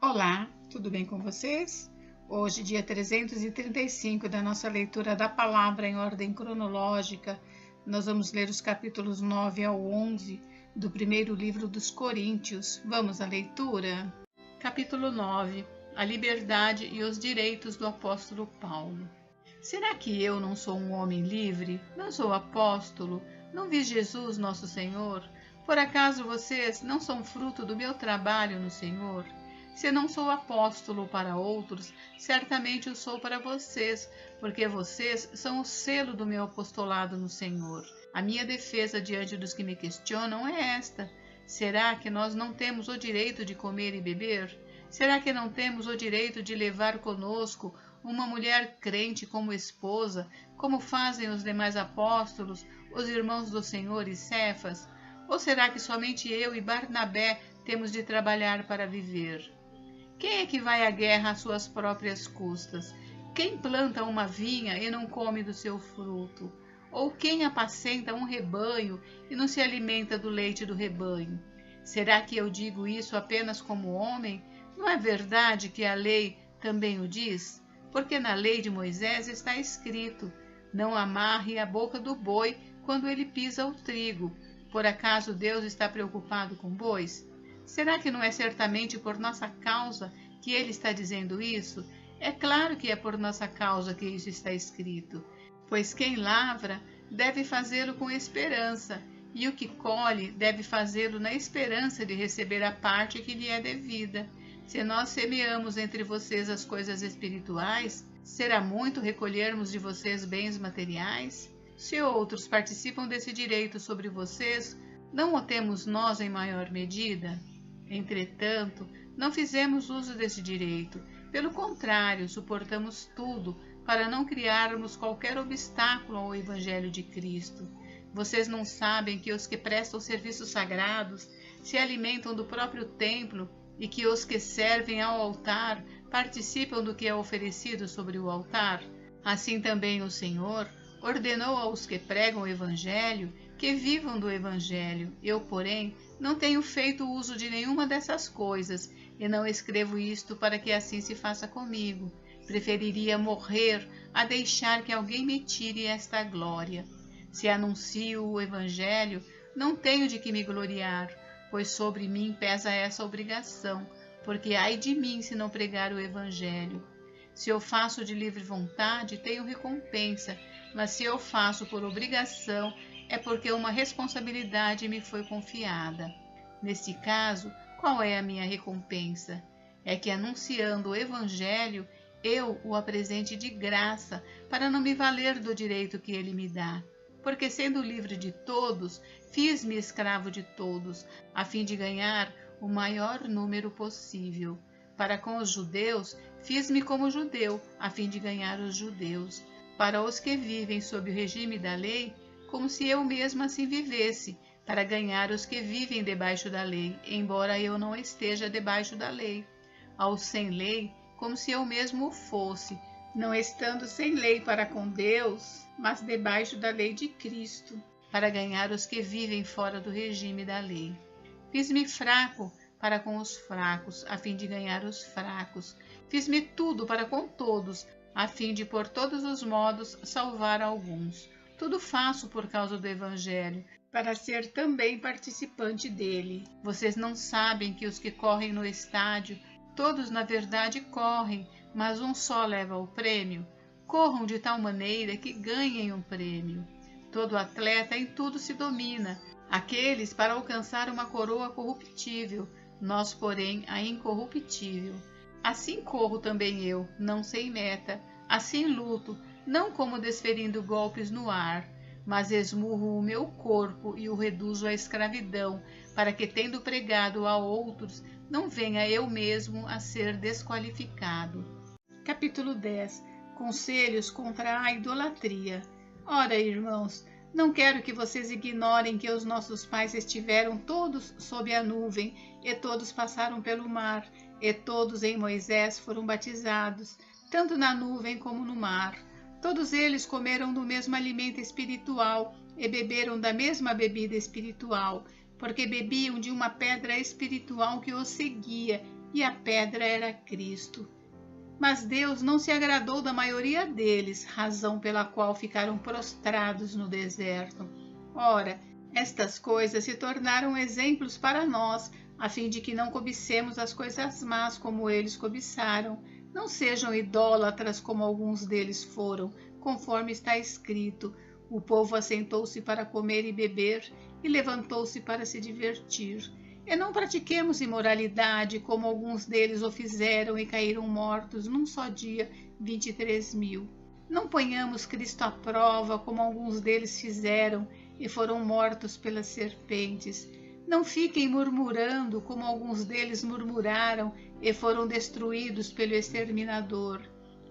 Olá, tudo bem com vocês? Hoje, dia 335 da nossa leitura da palavra em ordem cronológica, nós vamos ler os capítulos 9 ao 11 do primeiro livro dos Coríntios. Vamos à leitura? Capítulo 9. A liberdade e os direitos do apóstolo Paulo. Será que eu não sou um homem livre? Não sou apóstolo? Não vi Jesus, nosso Senhor? Por acaso vocês não são fruto do meu trabalho no Senhor? Se não sou apóstolo para outros, certamente o sou para vocês, porque vocês são o selo do meu apostolado no Senhor. A minha defesa diante dos que me questionam é esta: será que nós não temos o direito de comer e beber? Será que não temos o direito de levar conosco uma mulher crente como esposa, como fazem os demais apóstolos, os irmãos do Senhor e Cefas? Ou será que somente eu e Barnabé temos de trabalhar para viver? Quem é que vai à guerra às suas próprias custas? Quem planta uma vinha e não come do seu fruto? Ou quem apacenta um rebanho e não se alimenta do leite do rebanho? Será que eu digo isso apenas como homem? Não é verdade que a lei também o diz? Porque na lei de Moisés está escrito: não amarre a boca do boi quando ele pisa o trigo. Por acaso Deus está preocupado com bois? Será que não é certamente por nossa causa que ele está dizendo isso? É claro que é por nossa causa que isso está escrito. Pois quem lavra deve fazê-lo com esperança, e o que colhe deve fazê-lo na esperança de receber a parte que lhe é devida. Se nós semeamos entre vocês as coisas espirituais, será muito recolhermos de vocês bens materiais? Se outros participam desse direito sobre vocês, não o temos nós em maior medida? Entretanto, não fizemos uso desse direito. Pelo contrário, suportamos tudo para não criarmos qualquer obstáculo ao Evangelho de Cristo. Vocês não sabem que os que prestam serviços sagrados se alimentam do próprio templo e que os que servem ao altar participam do que é oferecido sobre o altar? Assim também o Senhor ordenou aos que pregam o Evangelho que vivam do Evangelho. Eu, porém, não tenho feito uso de nenhuma dessas coisas, e não escrevo isto para que assim se faça comigo. Preferiria morrer a deixar que alguém me tire esta glória. Se anuncio o Evangelho, não tenho de que me gloriar, pois sobre mim pesa essa obrigação, porque ai de mim se não pregar o Evangelho. Se eu faço de livre vontade, tenho recompensa, mas se eu faço por obrigação, é porque uma responsabilidade me foi confiada. Nesse caso, qual é a minha recompensa? É que, anunciando o Evangelho, eu o apresente de graça, para não me valer do direito que ele me dá. Porque, sendo livre de todos, fiz-me escravo de todos, a fim de ganhar o maior número possível. Para com os judeus, fiz-me como judeu, a fim de ganhar os judeus. Para os que vivem sob o regime da lei, como se eu mesma assim vivesse, para ganhar os que vivem debaixo da lei, embora eu não esteja debaixo da lei. Aos sem lei, como se eu mesmo o fosse, não estando sem lei para com Deus, mas debaixo da lei de Cristo, para ganhar os que vivem fora do regime da lei. Fiz-me fraco para com os fracos, a fim de ganhar os fracos. Fiz-me tudo para com todos, a fim de por todos os modos salvar alguns. Tudo faço por causa do Evangelho, para ser também participante dele. Vocês não sabem que os que correm no estádio, todos na verdade correm, mas um só leva o prêmio? Corram de tal maneira que ganhem um prêmio. Todo atleta em tudo se domina, aqueles para alcançar uma coroa corruptível, nós, porém, a incorruptível. Assim corro também eu, não sem meta, assim luto, não como desferindo golpes no ar, mas esmurro o meu corpo e o reduzo à escravidão, para que, tendo pregado a outros, não venha eu mesmo a ser desqualificado. Capítulo 10. Conselhos contra a idolatria. Ora, irmãos, não quero que vocês ignorem que os nossos pais estiveram todos sob a nuvem, e todos passaram pelo mar, e todos em Moisés foram batizados, tanto na nuvem como no mar. Todos eles comeram do mesmo alimento espiritual e beberam da mesma bebida espiritual, porque bebiam de uma pedra espiritual que os seguia, e a pedra era Cristo. Mas Deus não se agradou da maioria deles, razão pela qual ficaram prostrados no deserto. Ora, estas coisas se tornaram exemplos para nós, a fim de que não cobicemos as coisas más como eles cobiçaram. Não sejam idólatras como alguns deles foram, conforme está escrito: o povo assentou-se para comer e beber, e levantou-se para se divertir. E não pratiquemos imoralidade, como alguns deles o fizeram e caíram mortos num só dia 23.000. Não ponhamos Cristo à prova, como alguns deles fizeram e foram mortos pelas serpentes. Não fiquem murmurando, como alguns deles murmuraram e foram destruídos pelo exterminador.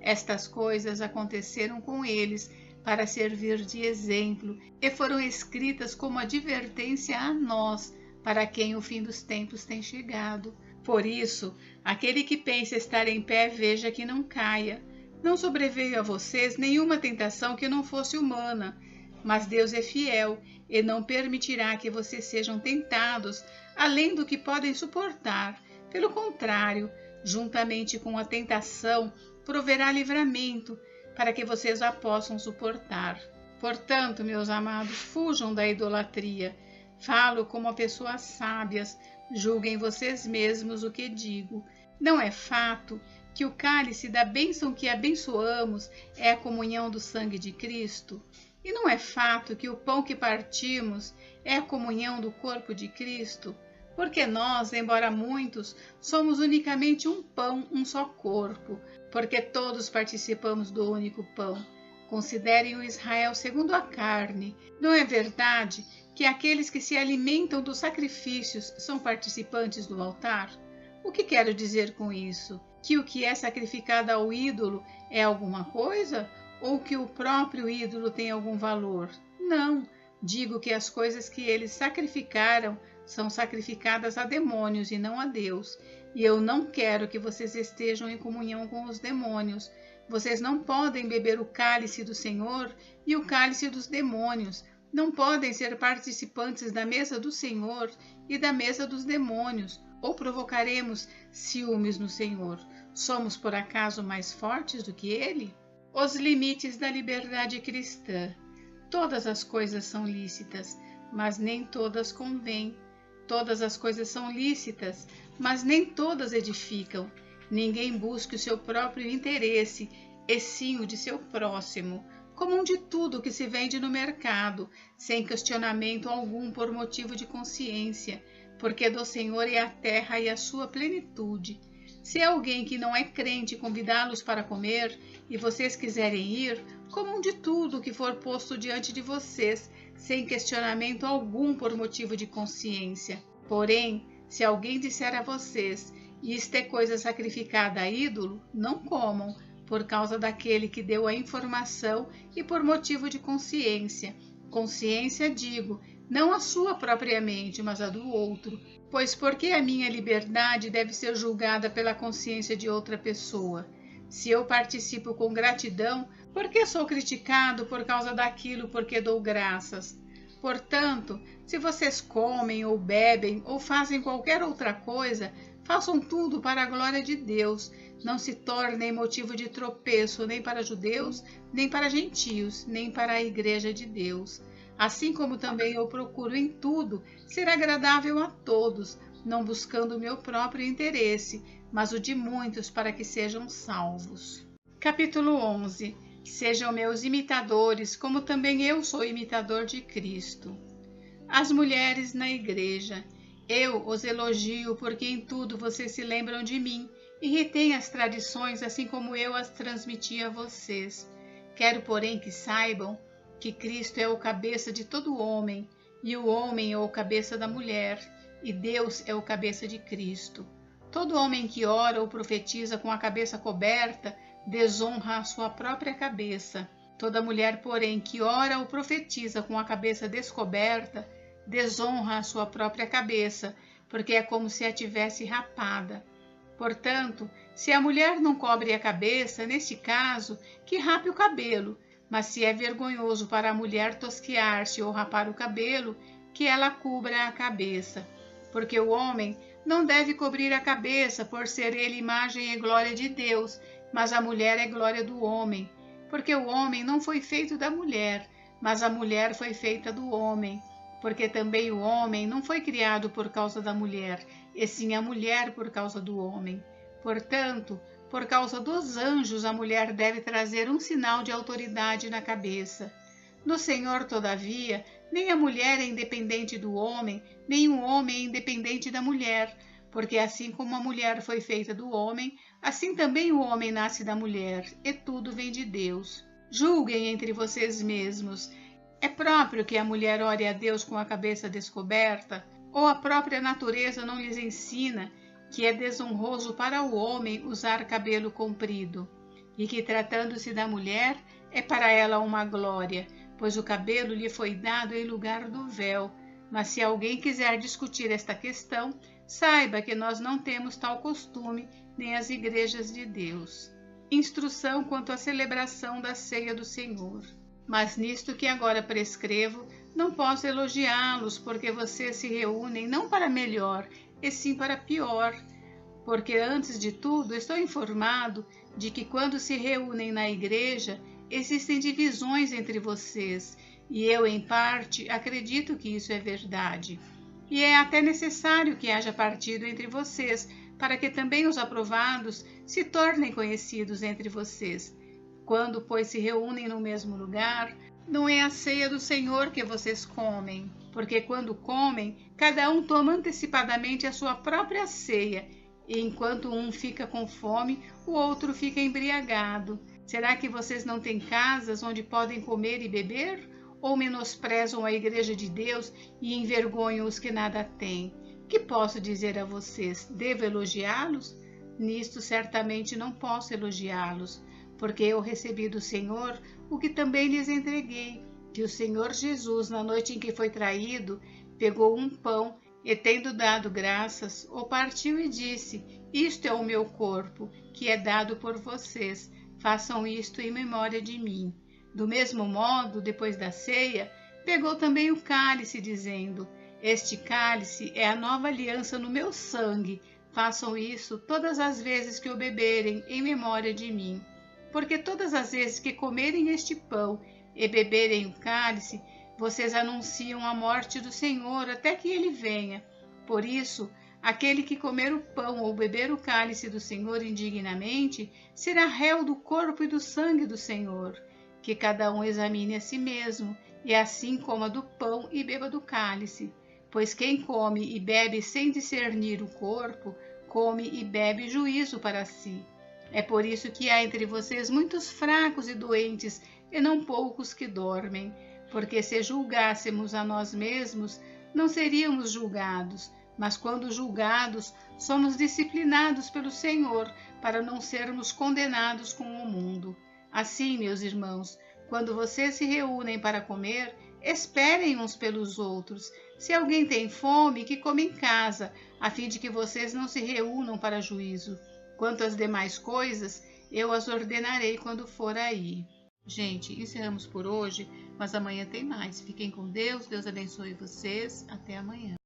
Estas coisas aconteceram com eles para servir de exemplo e foram escritas como advertência a nós, para quem o fim dos tempos tem chegado. Por isso, aquele que pensa estar em pé, veja que não caia. Não sobreveio a vocês nenhuma tentação que não fosse humana, mas Deus é fiel e não permitirá que vocês sejam tentados além do que podem suportar. Pelo contrário, juntamente com a tentação, proverá livramento, para que vocês a possam suportar. Portanto, meus amados, fujam da idolatria. Falo como a pessoas sábias, julguem vocês mesmos o que digo. Não é fato que o cálice da bênção que abençoamos é a comunhão do sangue de Cristo? E não é fato que o pão que partimos é a comunhão do corpo de Cristo? Porque nós, embora muitos, somos unicamente um pão, um só corpo, porque todos participamos do único pão. Considerem o Israel segundo a carne. Não é verdade que aqueles que se alimentam dos sacrifícios são participantes do altar? O que quero dizer com isso? Que o que é sacrificado ao ídolo é alguma coisa? Ou que o próprio ídolo tem algum valor? Não, digo que as coisas que eles sacrificaram são sacrificadas a demônios e não a Deus. E eu não quero que vocês estejam em comunhão com os demônios. Vocês não podem beber o cálice do Senhor e o cálice dos demônios. Não podem ser participantes da mesa do Senhor e da mesa dos demônios, ou provocaremos ciúmes no Senhor. Somos, por acaso, mais fortes do que Ele? Os limites da liberdade cristã. Todas as coisas são lícitas, mas nem todas convêm. Todas as coisas são lícitas, mas nem todas edificam. Ninguém busque o seu próprio interesse, e sim o de seu próximo. Comum de tudo que se vende no mercado, sem questionamento algum por motivo de consciência, porque do Senhor é a terra e a sua plenitude. Se alguém que não é crente convidá-los para comer, e vocês quiserem ir, comam de tudo que for posto diante de vocês, sem questionamento algum por motivo de consciência. Porém, se alguém disser a vocês, isto é coisa sacrificada a ídolo, não comam, por causa daquele que deu a informação e por motivo de consciência. Consciência, digo, não a sua propriamente, mas a do outro. Pois por que a minha liberdade deve ser julgada pela consciência de outra pessoa? Se eu participo com gratidão, por que sou criticado por causa daquilo por que dou graças? Portanto, se vocês comem ou bebem ou fazem qualquer outra coisa, façam tudo para a glória de Deus. Não se tornem motivo de tropeço nem para judeus, nem para gentios, nem para a igreja de Deus. Assim como também eu procuro em tudo ser agradável a todos, não buscando o meu próprio interesse, mas o de muitos para que sejam salvos. Capítulo 11. Sejam meus imitadores, como também eu sou imitador de Cristo. As mulheres na igreja. Eu os elogio porque em tudo vocês se lembram de mim e retêm as tradições assim como eu as transmiti a vocês. Quero, porém, que saibam que Cristo é o cabeça de todo homem, e o homem é o cabeça da mulher, e Deus é o cabeça de Cristo. Todo homem que ora ou profetiza com a cabeça coberta, desonra a sua própria cabeça. Toda mulher, porém, que ora ou profetiza com a cabeça descoberta, desonra a sua própria cabeça, porque é como se a tivesse rapada. Portanto, se a mulher não cobre a cabeça, neste caso, que rape o cabelo, mas se é vergonhoso para a mulher tosquiar-se ou rapar o cabelo, que ela cubra a cabeça. Porque o homem não deve cobrir a cabeça, por ser ele imagem e glória de Deus, mas a mulher é glória do homem. Porque o homem não foi feito da mulher, mas a mulher foi feita do homem. Porque também o homem não foi criado por causa da mulher, e sim a mulher por causa do homem. Portanto, por causa dos anjos, a mulher deve trazer um sinal de autoridade na cabeça. No Senhor, todavia, nem a mulher é independente do homem, nem o homem é independente da mulher, porque assim como a mulher foi feita do homem, assim também o homem nasce da mulher, e tudo vem de Deus. Julguem entre vocês mesmos. É próprio que a mulher ore a Deus com a cabeça descoberta? Ou a própria natureza não lhes ensina que é desonroso para o homem usar cabelo comprido? E que, tratando-se da mulher, é para ela uma glória, pois o cabelo lhe foi dado em lugar do véu. Mas se alguém quiser discutir esta questão, saiba que nós não temos tal costume, nem as igrejas de Deus. Instrução quanto à celebração da ceia do Senhor. Mas nisto que agora prescrevo, não posso elogiá-los, porque vocês se reúnem não para melhor, e sim para pior. Porque, antes de tudo, estou informado de que quando se reúnem na igreja, existem divisões entre vocês, e eu, em parte, acredito que isso é verdade. E é até necessário que haja partido entre vocês, para que também os aprovados se tornem conhecidos entre vocês. Quando, pois, se reúnem no mesmo lugar, não é a ceia do Senhor que vocês comem, porque quando comem, cada um toma antecipadamente a sua própria ceia, e enquanto um fica com fome, o outro fica embriagado. Será que vocês não têm casas onde podem comer e beber? Ou menosprezam a igreja de Deus e envergonham os que nada têm? Que posso dizer a vocês? Devo elogiá-los? Nisto certamente não posso elogiá-los, porque eu recebi do Senhor o que também lhes entreguei, que o Senhor Jesus, na noite em que foi traído, pegou um pão e, tendo dado graças, o partiu e disse: Isto é o meu corpo, que é dado por vocês. Façam isto em memória de mim. Do mesmo modo, depois da ceia, pegou também o cálice, dizendo: Este cálice é a nova aliança no meu sangue. Façam isso todas as vezes que o beberem, em memória de mim. Porque todas as vezes que comerem este pão e beberem o cálice, vocês anunciam a morte do Senhor até que ele venha. Por isso, aquele que comer o pão ou beber o cálice do Senhor indignamente, será réu do corpo e do sangue do Senhor. Que cada um examine a si mesmo, e assim coma do pão e beba do cálice. Pois quem come e bebe sem discernir o corpo, come e bebe juízo para si. É por isso que há entre vocês muitos fracos e doentes, e não poucos que dormem. Porque se julgássemos a nós mesmos, não seríamos julgados, mas quando julgados, somos disciplinados pelo Senhor, para não sermos condenados com o mundo. Assim, meus irmãos, quando vocês se reúnem para comer, esperem uns pelos outros. Se alguém tem fome, que coma em casa, a fim de que vocês não se reúnam para juízo. Quanto às demais coisas, eu as ordenarei quando for aí. Gente, encerramos por hoje, mas amanhã tem mais. Fiquem com Deus, Deus abençoe vocês. Até amanhã.